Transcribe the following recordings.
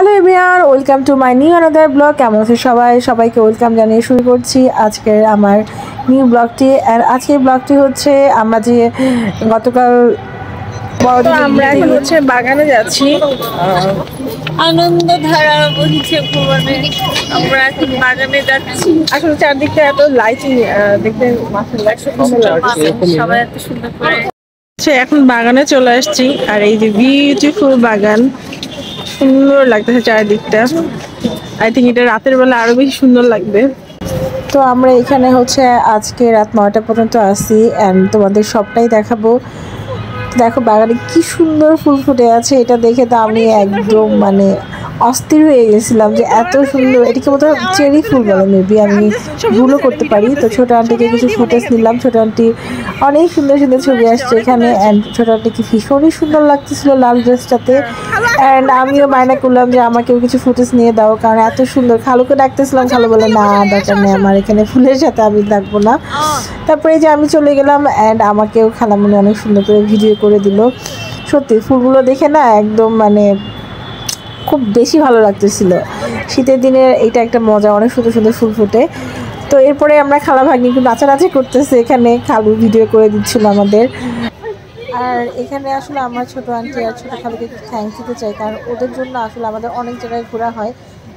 Hello everyone, welcome to my new another blog. কেমন আছে সবাইকে ওয়েলকাম জানিয়ে শুরু করছি আজকের আমার নিউ ব্লগটি। আর আজকের ব্লগটি হচ্ছে আমরা যে গতকাল আমরা এখন হচ্ছে বাগানে যাচ্ছি, আনন্দধারা বহিছে ভুবনে। আমরা এখন বাগানে যাচ্ছি। আসলে চারদিকটা এত লাইটিং দেখতে মাশাআল্লাহ সবাই এত সুন্দর করে। এখন বাগানে চলে আসছি, আর এই যে বিউটিফুল বাগান, সুন্দর লাগতেছে চারিদিকটা। আই থিঙ্ক এটা রাতের বেলা আরো বেশি সুন্দর লাগবে। তো আমরা এখানে হচ্ছে আজকে রাত 9টা পর্যন্ত আসি অ্যান্ড তোমাদের সবটাই দেখাবো। দেখো বাগানে কি সুন্দর ফুল ফুটে আছে, এটা দেখে তো আমি একদম অস্থির হয়ে গেছিলাম যে এত সুন্দর। এটাকে মতো চেরি ফুল বলে, মেবি আমি ভুলও করতে পারি। তো ছোটো আন্টিকে কিছু ফুটেজ নিলাম, ছোটো আন্টি অনেক সুন্দর সুন্দর ছবি আসছে এখানে। অ্যান্ড ছোটো আন্টিকে ভীষণই সুন্দর লাগতেছিল লাল ড্রেসটাতে। অ্যান্ড আমিও বায়না করলাম যে আমাকেও কিছু ফুটেজ নিয়ে দাও, কারণ এত সুন্দর। খালুকে ডাকতেছিলাম, খালু বলে না দরকার নেই, আমার এখানে ফুলের সাথে আমি থাকবো না। তারপরে যে আমি চলে গেলাম অ্যান্ড আমাকেও খালামণি অনেক সুন্দর করে ভিডিও করে দিল। সত্যি ফুলগুলো দেখে না একদম খুব বেশি ভালো লাগতেছিল। শীতের দিনে এইটা একটা মজা, অনেক সুন্দর সুন্দর ফুল ফুটে। তো এরপরে আমরা খালা ভাগ্নি একটু নাচানাচি করতেছে এখানে, খালু ভিডিও করে দিচ্ছিল আমাদের। আর এখানে আসলে আমার ছোটো আন্টি আর ছোটো খালুকে একটু থ্যাঙ্কস দিতে চাই, কারণ ওদের জন্য আসলে আমাদের অনেক জায়গায় ঘোরা হয়।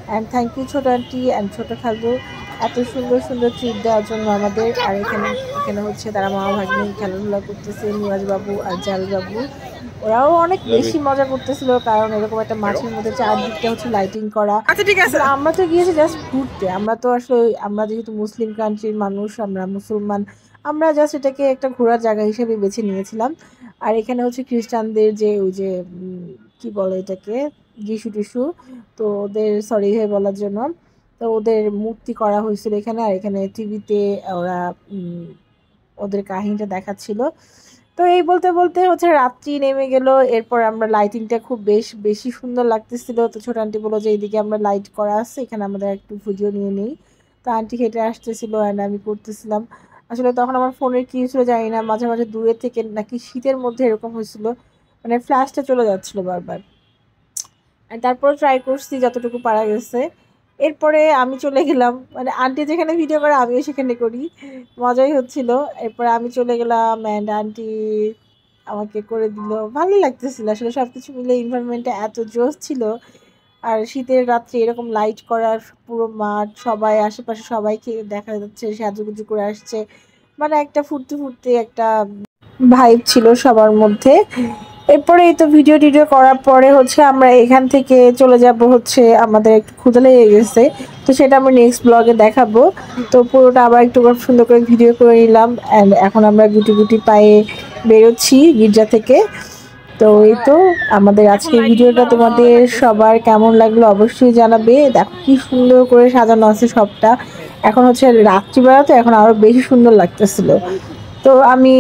অ্যান্ড থ্যাংক ইউ ছোটো আন্টি অ্যান্ড ছোটো খালু, এত সুন্দর সুন্দর ট্রিপ দেওয়ার জন্য আমাদের। আর এখানে হচ্ছে তারা মামা ভাগ্নি খেলাধুলা করতেছে, নুরাজ বাবু আর জাল বাবু, ওরাও অনেক বেশি মজা করতেছিল, কারণ এরকম একটা মাঠের মধ্যে চারদিকটা হচ্ছে লাইটিং করা। আচ্ছা ঠিক আছে, আমরা তো গিয়েছি জাস্ট ঘুরতে। আমরা তো আসলে আমরা যেহেতু মুসলিম কান্ট্রির মানুষ, আমরা মুসলমান, আমরা জাস্ট এটাকে একটা ঘোরার জায়গা হিসেবে বেছে নিয়েছিলাম। আর এখানে হচ্ছে খ্রিস্টানদের যে ওই যে কি বলে এটাকে, যিশু টিশু, তো ওদের সরি হয়ে বলার জন্য তো ওদের মূর্তি করা হয়েছিল এখানে। আর এখানে টিভিতে ওরা ওদের কাহিনীটা দেখাচ্ছিল। তো এই বলতে বলতে হচ্ছে রাত্রি নেমে গেল। এরপর আমরা লাইটিংটা খুব বেশি সুন্দর লাগতেছিল। তো ছোট আন্টি বললো যে এইদিকে আমরা লাইট করা আছে, এখানে আমাদের একটু ভিডিও নিয়ে নেই। তো আন্টি হেঁটে আসতেছিল অ্যান্ড আমি করতেছিলাম। আসলে তখন আমার ফোনের কি ছিল জানি না, মাঝে মাঝে দূরে থেকে নাকি শীতের মধ্যে এরকম হয়েছিল, ফ্ল্যাশটা চলে যাচ্ছিল বারবার। আর তারপর ট্রাই করছি যতটুকু পারা গেছে। এরপরে আমি চলে গেলাম, আন্টি যেখানে ভিডিও করে আমিও সেখানে করি, মজাই হচ্ছিল। এরপরে আমি চলে গেলাম অ্যান্ড আন্টি আমাকে করে দিল, ভালো লাগতেছিল। আসলে সব কিছু মিলে এনভায়রনমেন্টটা এত জোশ ছিল। আর শীতের রাত্রে এরকম লাইট করার পুরো মাঠ, সবাই আশেপাশে সবাইকে দেখা যাচ্ছে সাজুগুজু করে আসছে, একটা ফুর্তি একটা ভাইব ছিল সবার মধ্যে। এরপরে এই তো ভিডিও টিডিও করার পরে হচ্ছে আমরা এখান থেকে চলে যাব, হচ্ছে আমাদের একটু ক্ষুধা লেগে গেছে, তো সেটা আমরা নেক্সট ব্লগে দেখাবো। তো পুরোটা আবার একটু সুন্দর করে ভিডিও করে নিলাম অ্যান্ড এখন আমরা গুটি পায়ে বেরোচ্ছি গির্জা থেকে। তো এই তো আমাদের আজকের ভিডিওটা তোমাদের সবার কেমন লাগলো অবশ্যই জানাবে। দেখো কি সুন্দর করে সাজানো আছে সবটা। এখন হচ্ছে রাত্রিবেলা, তো এখন আরও বেশি সুন্দর লাগতেছিল। তো আমি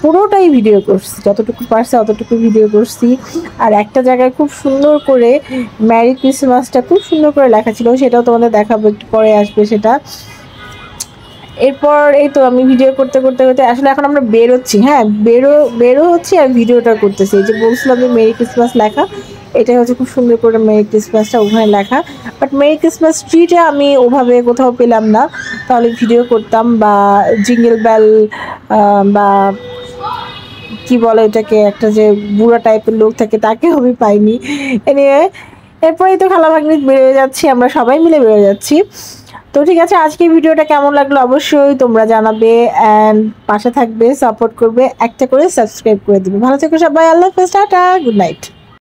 পুরোটাই ভিডিও করছি, যতটুকু পারছি অতটুকু ভিডিও করছি। আর একটা জায়গায় খুব সুন্দর করে ম্যারি ক্রিসমাসটা খুব সুন্দর করে লেখা ছিল, সেটাও তোমাদের দেখাবো, একটু পরে আসবে সেটা। এরপর এই তো আমি ভিডিও করতে আসলে এখন আমরা বেরোচ্ছি, হ্যাঁ বেরো হচ্ছি আর ভিডিওটা করতেছি। এই যে বলছিলাম যে মেরি ক্রিসমাস লেখা, এটাই হচ্ছে খুব সুন্দর করে মেরি ক্রিসমাসটা ওখানে লেখা। বাট মেরি ক্রিসমাস ট্রিটা আমি ওভাবে কোথাও পেলাম না, তাহলে ভিডিও করতাম। বা জিঙ্গেল বেল বা কি বলে এটাকে, একটা যে বুড়া টাইপের লোক থাকে, তাকে আমি পাইনি। এনিওয়ে এরপরেই তো খালা ভাগ্নি বেরোয় যাচ্ছি, আমরা সবাই মিলে বেরোয় যাচ্ছি। তো ঠিক আছে, আজকে ভিডিওটা কেমন লাগলো অবশ্যই তোমরা জানাবে অ্যান্ড পাশে থাকবে, সাপোর্ট করবে, একটা করে সাবস্ক্রাইব করে দিবে। ভালো থেকো সবাই, আল্লাহ হাফেজ, টাটা, গুড নাইট।